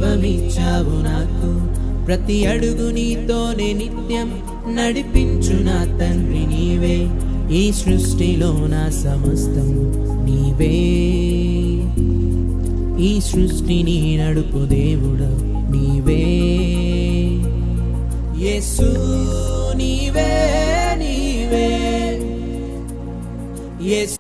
జీవమిచ్చావు నాకు, ప్రతి అడుగు నీతోనే నిత్యం నడిపించు నా తండ్రి నీవే, ఈ సృష్టిలో నా సమస్తం నీవే, ఈ సృష్టిని నడుపు దేవుడు నీవే. యేసు నీవే నీవే యేసు.